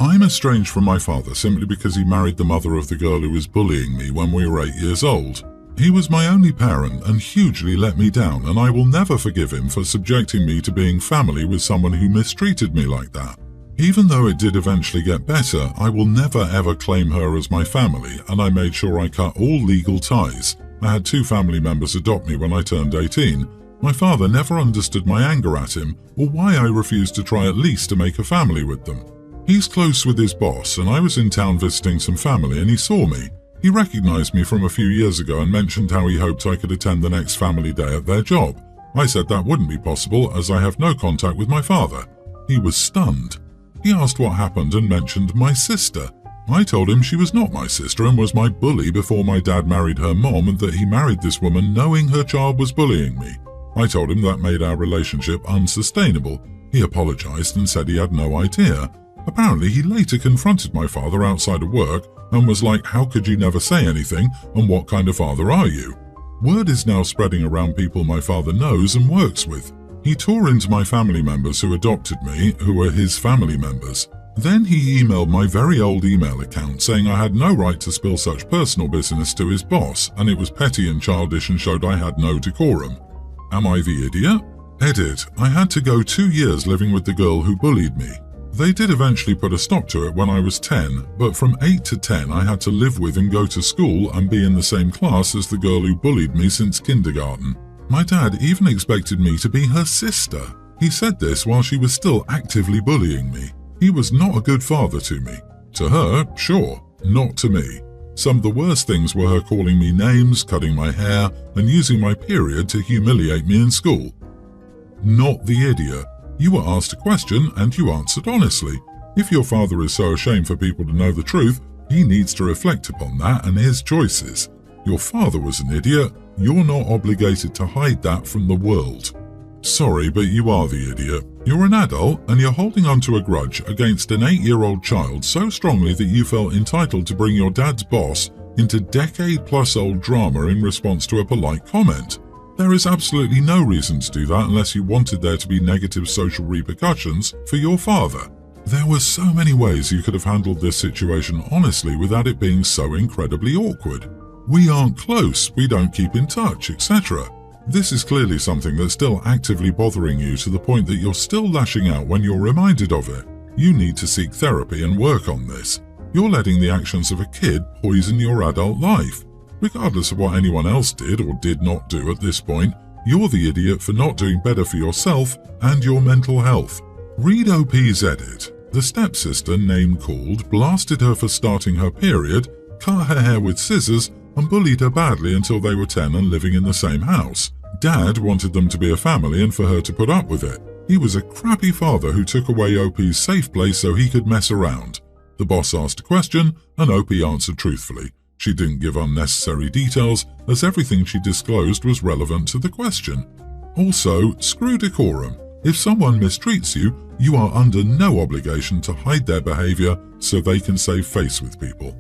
I'm estranged from my father simply because he married the mother of the girl who was bullying me when we were 8 years old. He was my only parent and hugely let me down, and I will never forgive him for subjecting me to being family with someone who mistreated me like that. Even though it did eventually get better, I will never ever claim her as my family, and I made sure I cut all legal ties. I had 2 family members adopt me when I turned 18. My father never understood my anger at him, or why I refused to try at least to make a family with them. He's close with his boss, and I was in town visiting some family and he saw me. He recognized me from a few years ago and mentioned how he hoped I could attend the next family day at their job. I said that wouldn't be possible as I have no contact with my father. He was stunned. He asked what happened and mentioned my sister. I told him she was not my sister and was my bully before my dad married her mom, and that he married this woman knowing her child was bullying me. I told him that made our relationship unsustainable. He apologized and said he had no idea. Apparently, he later confronted my father outside of work and was like, "How could you never say anything, and what kind of father are you?" Word is now spreading around people my father knows and works with. He tore into my family members who adopted me, who were his family members. Then he emailed my very old email account saying I had no right to spill such personal business to his boss, and it was petty and childish and showed I had no decorum. Am I the idiot? Edit. I had to go 2 years living with the girl who bullied me. They did eventually put a stop to it when I was 10, but from 8 to 10 I had to live with and go to school and be in the same class as the girl who bullied me since kindergarten. My dad even expected me to be her sister. He said this while she was still actively bullying me. He was not a good father to me. To her, sure, not to me. Some of the worst things were her calling me names, cutting my hair, and using my period to humiliate me in school. Not the idiot. You were asked a question and you answered honestly. If your father is so ashamed for people to know the truth, he needs to reflect upon that and his choices. Your father was an idiot. You're not obligated to hide that from the world. Sorry, but you are the idiot. You're an adult and you're holding on to a grudge against an 8-year-old child so strongly that you felt entitled to bring your dad's boss into decade-plus-old drama in response to a polite comment. There is absolutely no reason to do that unless you wanted there to be negative social repercussions for your father. There were so many ways you could have handled this situation honestly without it being so incredibly awkward. We aren't close, we don't keep in touch, etc. This is clearly something that's still actively bothering you to the point that you're still lashing out when you're reminded of it. You need to seek therapy and work on this. You're letting the actions of a kid poison your adult life. Regardless of what anyone else did or did not do at this point, you're the idiot for not doing better for yourself and your mental health. Read OP's edit. The stepsister, name called, blasted her for starting her period, cut her hair with scissors, and bullied her badly until they were 10 and living in the same house. Dad wanted them to be a family and for her to put up with it. He was a crappy father who took away OP's safe place so he could mess around. The boss asked a question and OP answered truthfully. She didn't give unnecessary details as everything she disclosed was relevant to the question. Also, screw decorum. If someone mistreats you, you are under no obligation to hide their behavior so they can save face with people.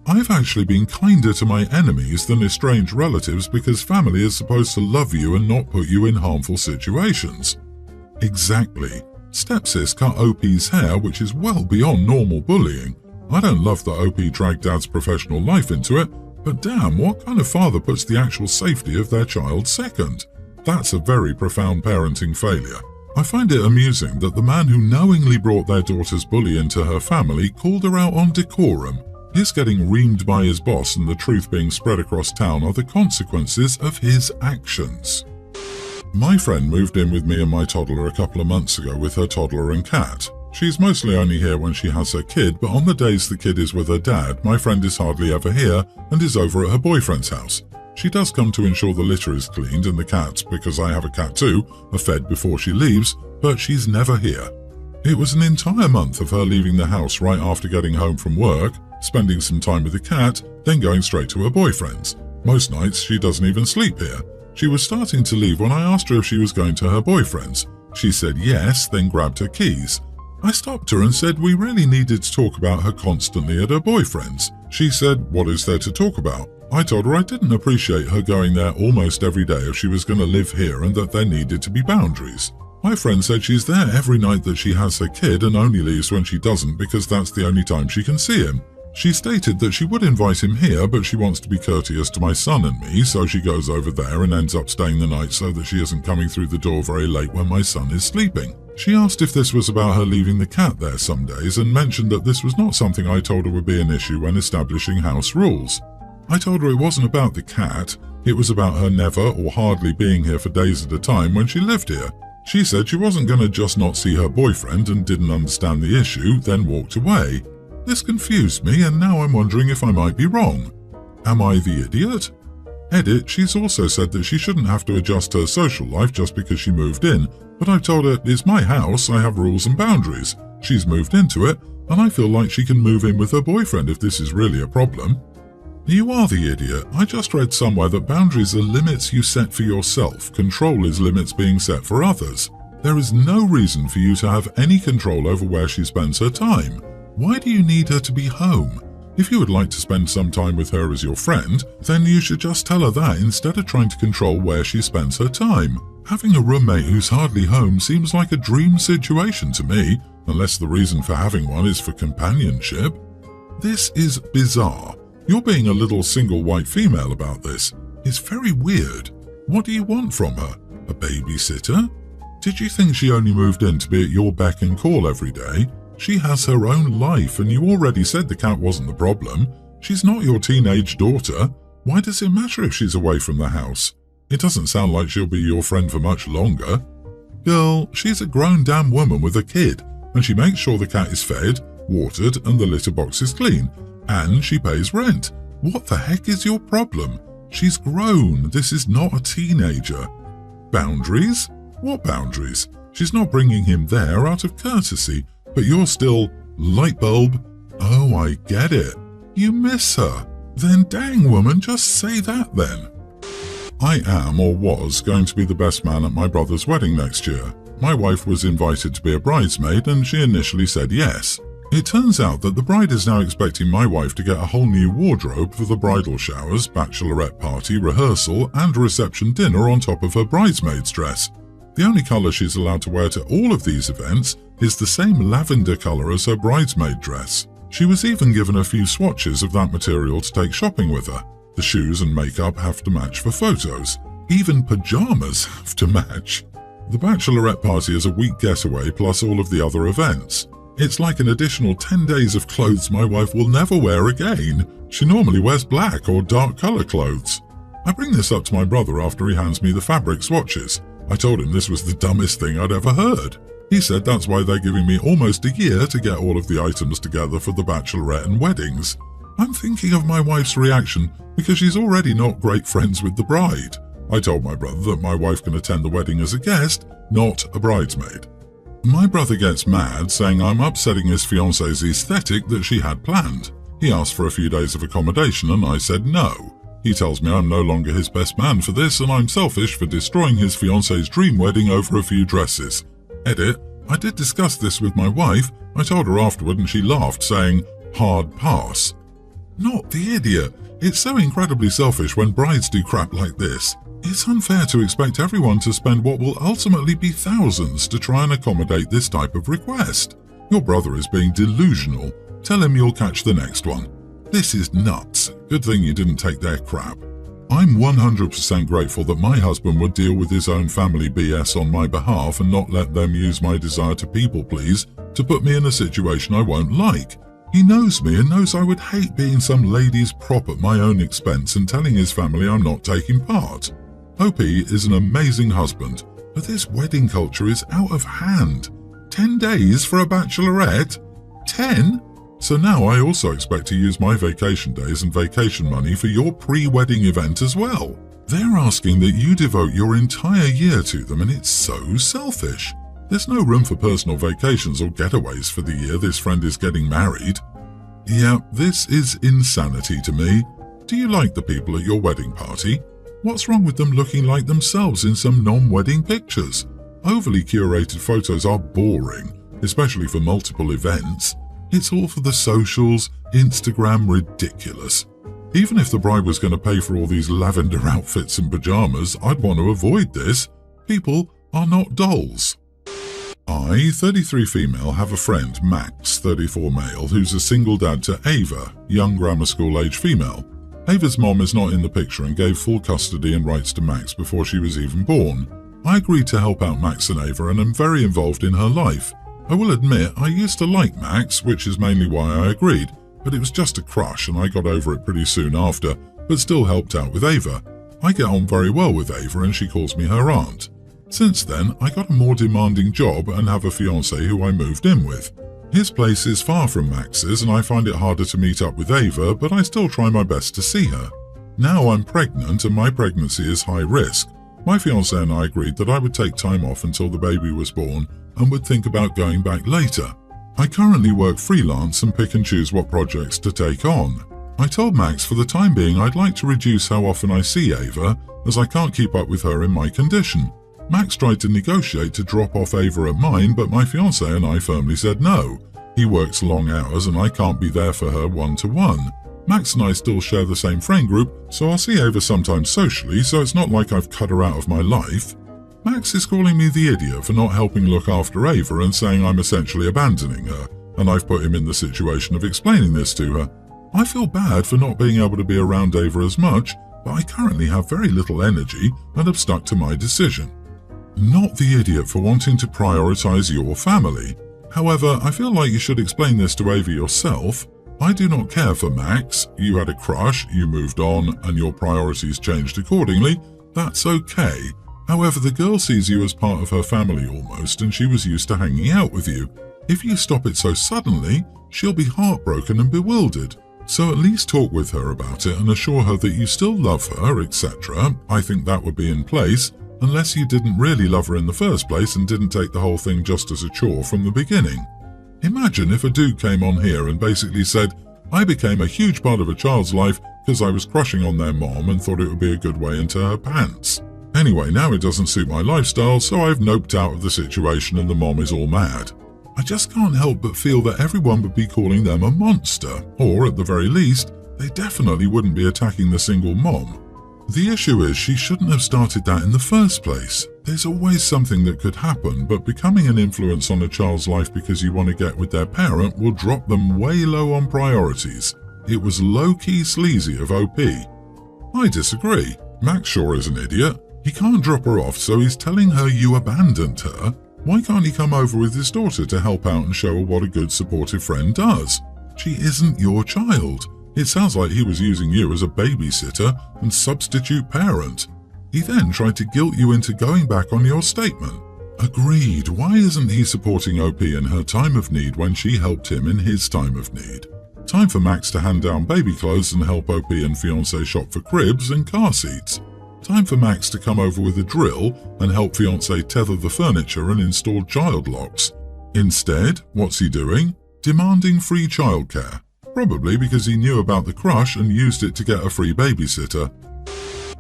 I've actually been kinder to my enemies than estranged relatives because family is supposed to love you and not put you in harmful situations. Exactly. Stepsis cut OP's hair, which is well beyond normal bullying. I don't love that OP dragged Dad's professional life into it, but damn, what kind of father puts the actual safety of their child second? That's a very profound parenting failure. I find it amusing that the man who knowingly brought their daughter's bully into her family called her out on decorum. His getting reamed by his boss and the truth being spread across town are the consequences of his actions. My friend moved in with me and my toddler a couple of months ago with her toddler and cat. She's mostly only here when she has her kid, but on the days the kid is with her dad, my friend is hardly ever here and is over at her boyfriend's house. She does come to ensure the litter is cleaned and the cats, because I have a cat too, are fed before she leaves, but she's never here. It was an entire month of her leaving the house right after getting home from work, spending some time with the cat, then going straight to her boyfriend's. Most nights she doesn't even sleep here. She was starting to leave when I asked her if she was going to her boyfriend's. She said yes, then grabbed her keys. I stopped her and said we really needed to talk about her constantly at her boyfriend's. She said, "What is there to talk about?" I told her I didn't appreciate her going there almost every day if she was going to live here and that there needed to be boundaries. My friend said she's there every night that she has her kid and only leaves when she doesn't because that's the only time she can see him. She stated that she would invite him here, but she wants to be courteous to my son and me, so she goes over there and ends up staying the night so that she isn't coming through the door very late when my son is sleeping. She asked if this was about her leaving the cat there some days and mentioned that this was not something I told her would be an issue when establishing house rules. I told her it wasn't about the cat, it was about her never or hardly being here for days at a time when she lived here. She said she wasn't going to just not see her boyfriend and didn't understand the issue, then walked away. This confused me and now I'm wondering if I might be wrong. Am I the idiot? Edit, she's also said that she shouldn't have to adjust her social life just because she moved in, but I've told her it's my house, I have rules and boundaries. She's moved into it, and I feel like she can move in with her boyfriend if this is really a problem. You are the idiot. I just read somewhere that boundaries are limits you set for yourself. Control is limits being set for others. There is no reason for you to have any control over where she spends her time. Why do you need her to be home? If you would like to spend some time with her as your friend, then you should just tell her that instead of trying to control where she spends her time. Having a roommate who's hardly home seems like a dream situation to me, unless the reason for having one is for companionship. This is bizarre. You're being a little single white female about this. It's very weird. What do you want from her? A babysitter? Did you think she only moved in to be at your beck and call every day? She has her own life, and you already said the cat wasn't the problem. She's not your teenage daughter. Why does it matter if she's away from the house? It doesn't sound like she'll be your friend for much longer. Girl, she's a grown damn woman with a kid, and she makes sure the cat is fed, watered, and the litter box is clean. And she pays rent. What the heck is your problem? She's grown. This is not a teenager. Boundaries? What boundaries? She's not bringing him there out of courtesy, but you're still light bulb. Oh, I get it. You miss her. Then dang woman, just say that then. I am or was going to be the best man at my brother's wedding next year. My wife was invited to be a bridesmaid and she initially said yes. It turns out that the bride is now expecting my wife to get a whole new wardrobe for the bridal showers, bachelorette party, rehearsal, and reception dinner on top of her bridesmaid's dress. The only colour she's allowed to wear to all of these events is the same lavender colour as her bridesmaid dress. She was even given a few swatches of that material to take shopping with her. The shoes and makeup have to match for photos. Even pyjamas have to match. The bachelorette party is a week getaway plus all of the other events. It's like an additional 10 days of clothes my wife will never wear again. She normally wears black or dark colour clothes. I bring this up to my brother after he hands me the fabric swatches. I told him this was the dumbest thing I'd ever heard. He said that's why they're giving me almost a year to get all of the items together for the bachelorette and weddings. I'm thinking of my wife's reaction because she's already not great friends with the bride. I told my brother that my wife can attend the wedding as a guest, not a bridesmaid. My brother gets mad, saying I'm upsetting his fiancée's aesthetic that she had planned. He asked for a few days of accommodation and I said no. He tells me I'm no longer his best man for this and I'm selfish for destroying his fiancée's dream wedding over a few dresses. Edit, I did discuss this with my wife. I told her afterward and she laughed, saying, hard pass. Not the idiot. It's so incredibly selfish when brides do crap like this. It's unfair to expect everyone to spend what will ultimately be thousands to try and accommodate this type of request. Your brother is being delusional. Tell him you'll catch the next one. This is nuts. Good thing you didn't take their crap. I'm 100% grateful that my husband would deal with his own family BS on my behalf and not let them use my desire to people please to put me in a situation I won't like. He knows me and knows I would hate being some lady's prop at my own expense and telling his family I'm not taking part. OP is an amazing husband, but this wedding culture is out of hand. 10 days for a bachelorette? 10? So now I also expect to use my vacation days and vacation money for your pre-wedding event as well. They're asking that you devote your entire year to them and it's so selfish. There's no room for personal vacations or getaways for the year this friend is getting married. Yeah, this is insanity to me. Do you like the people at your wedding party? What's wrong with them looking like themselves in some non-wedding pictures? Overly curated photos are boring, especially for multiple events. It's all for the socials, Instagram ridiculous. Even if the bride was going to pay for all these lavender outfits and pajamas, I'd want to avoid this. People are not dolls. I, 33 female, have a friend, Max, 34 male, who's a single dad to Ava, young grammar school age female. Ava's mom is not in the picture and gave full custody and rights to Max before she was even born. I agreed to help out Max and Ava and am very involved in her life. I will admit I used to like Max, which is mainly why I agreed, but it was just a crush and I got over it pretty soon after, but still helped out with Ava. I get on very well with Ava and she calls me her aunt. Since then, I got a more demanding job and have a fiancé who I moved in with. His place is far from Max's and I find it harder to meet up with Ava, but I still try my best to see her. Now I'm pregnant and my pregnancy is high risk. My fiancé and I agreed that I would take time off until the baby was born and would think about going back later. I currently work freelance and pick and choose what projects to take on. I told Max for the time being I'd like to reduce how often I see Ava, as I can't keep up with her in my condition. Max tried to negotiate to drop off Ava at mine, but my fiancé and I firmly said no. He works long hours and I can't be there for her one-to-one. Max and I still share the same friend group, so I'll see Ava sometimes socially, so it's not like I've cut her out of my life. Max is calling me the idiot for not helping look after Ava and saying I'm essentially abandoning her, and I've put him in the situation of explaining this to her. I feel bad for not being able to be around Ava as much, but I currently have very little energy and have stuck to my decision. Not the idiot for wanting to prioritize your family. However, I feel like you should explain this to Ava yourself. I do not care for Max. You had a crush, you moved on, and your priorities changed accordingly. That's okay. However, the girl sees you as part of her family almost, and she was used to hanging out with you. If you stop it so suddenly, she'll be heartbroken and bewildered. So at least talk with her about it and assure her that you still love her, etc. I think that would be in place, unless you didn't really love her in the first place and didn't take the whole thing just as a chore from the beginning. Imagine if a dude came on here and basically said, I became a huge part of a child's life because I was crushing on their mom and thought it would be a good way into her pants. Anyway, now it doesn't suit my lifestyle, so I've noped out of the situation and the mom is all mad. I just can't help but feel that everyone would be calling them a monster, or at the very least, they definitely wouldn't be attacking the single mom. The issue is she shouldn't have started that in the first place. There's always something that could happen, but becoming an influence on a child's life because you want to get with their parent will drop them way low on priorities. It was low-key sleazy of OP. I disagree. Max sure is an idiot. He can't drop her off, so he's telling her you abandoned her. Why can't he come over with his daughter to help out and show her what a good supportive friend does? She isn't your child. It sounds like he was using you as a babysitter and substitute parent. He then tried to guilt you into going back on your statement. Agreed. Why isn't he supporting OP in her time of need when she helped him in his time of need? Time for Max to hand down baby clothes and help OP and fiancé shop for cribs and car seats. Time for Max to come over with a drill and help fiancé tether the furniture and install child locks. Instead, what's he doing? Demanding free childcare. Probably because he knew about the crush and used it to get a free babysitter.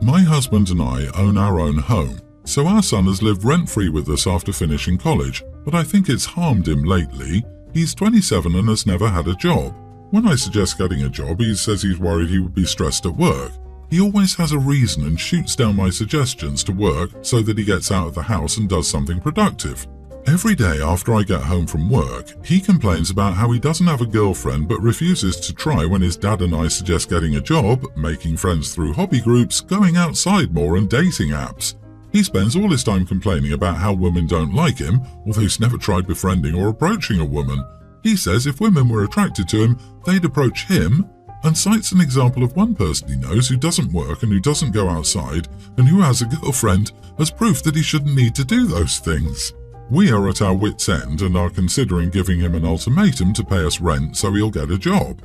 My husband and I own our own home, so our son has lived rent-free with us after finishing college, but I think it's harmed him lately. He's 27 and has never had a job. When I suggest getting a job, he says he's worried he would be stressed at work. He always has a reason and shoots down my suggestions to work so that he gets out of the house and does something productive. Every day after I get home from work, he complains about how he doesn't have a girlfriend but refuses to try when his dad and I suggest getting a job, making friends through hobby groups, going outside more and dating apps. He spends all his time complaining about how women don't like him, although he's never tried befriending or approaching a woman. He says if women were attracted to him, they'd approach him, and cites an example of one person he knows who doesn't work and who doesn't go outside and who has a girlfriend as proof that he shouldn't need to do those things. We are at our wits' end and are considering giving him an ultimatum to pay us rent so he'll get a job.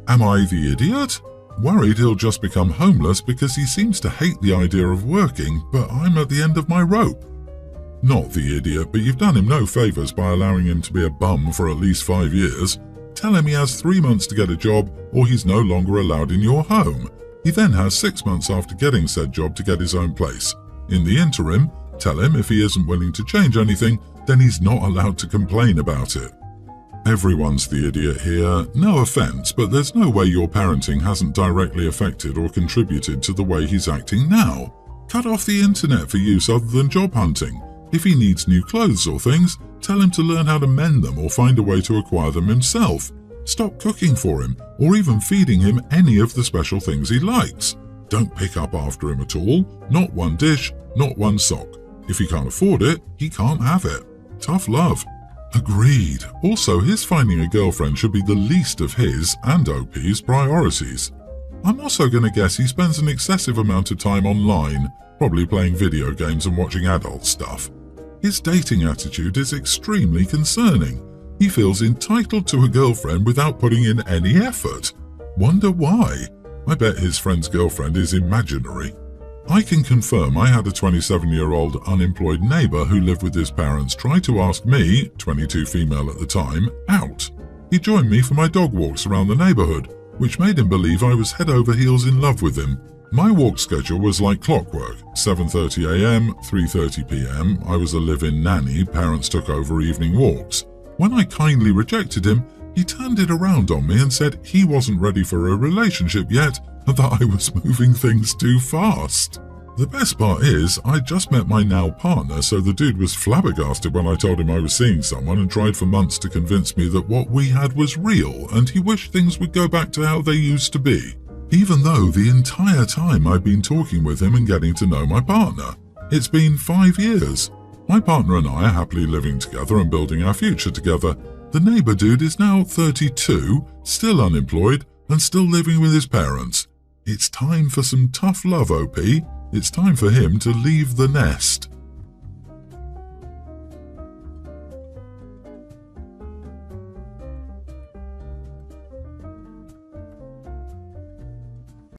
Am I the idiot? Worried he'll just become homeless because he seems to hate the idea of working, but I'm at the end of my rope. Not the idiot, but you've done him no favours by allowing him to be a bum for at least 5 years. Tell him he has 3 months to get a job or he's no longer allowed in your home. He then has 6 months after getting said job to get his own place. In the interim, tell him if he isn't willing to change anything, then he's not allowed to complain about it. Everyone's the idiot here. No offence, but there's no way your parenting hasn't directly affected or contributed to the way he's acting now. Cut off the internet for use other than job hunting. If he needs new clothes or things, tell him to learn how to mend them or find a way to acquire them himself. Stop cooking for him or even feeding him any of the special things he likes. Don't pick up after him at all, not one dish, not one sock. If he can't afford it, he can't have it. Tough love. Agreed. Also, his finding a girlfriend should be the least of his and OP's priorities. I'm also going to guess he spends an excessive amount of time online, probably playing video games and watching adult stuff. His dating attitude is extremely concerning. He feels entitled to a girlfriend without putting in any effort. Wonder why? I bet his friend's girlfriend is imaginary. I can confirm I had a 27-year-old unemployed neighbor who lived with his parents try to ask me, 22 female at the time, out. He joined me for my dog walks around the neighborhood, which made him believe I was head over heels in love with him. My walk schedule was like clockwork, 7:30 a.m., 3:30 p.m. I was a live-in nanny, parents took over evening walks. When I kindly rejected him, he turned it around on me and said he wasn't ready for a relationship yet and that I was moving things too fast. The best part is, I just met my now partner, so the dude was flabbergasted when I told him I was seeing someone and tried for months to convince me that what we had was real and he wished things would go back to how they used to be. Even though the entire time I've been talking with him and getting to know my partner. It's been 5 years. My partner and I are happily living together and building our future together. The neighbor dude is now 32, still unemployed, and still living with his parents. It's time for some tough love, OP. It's time for him to leave the nest.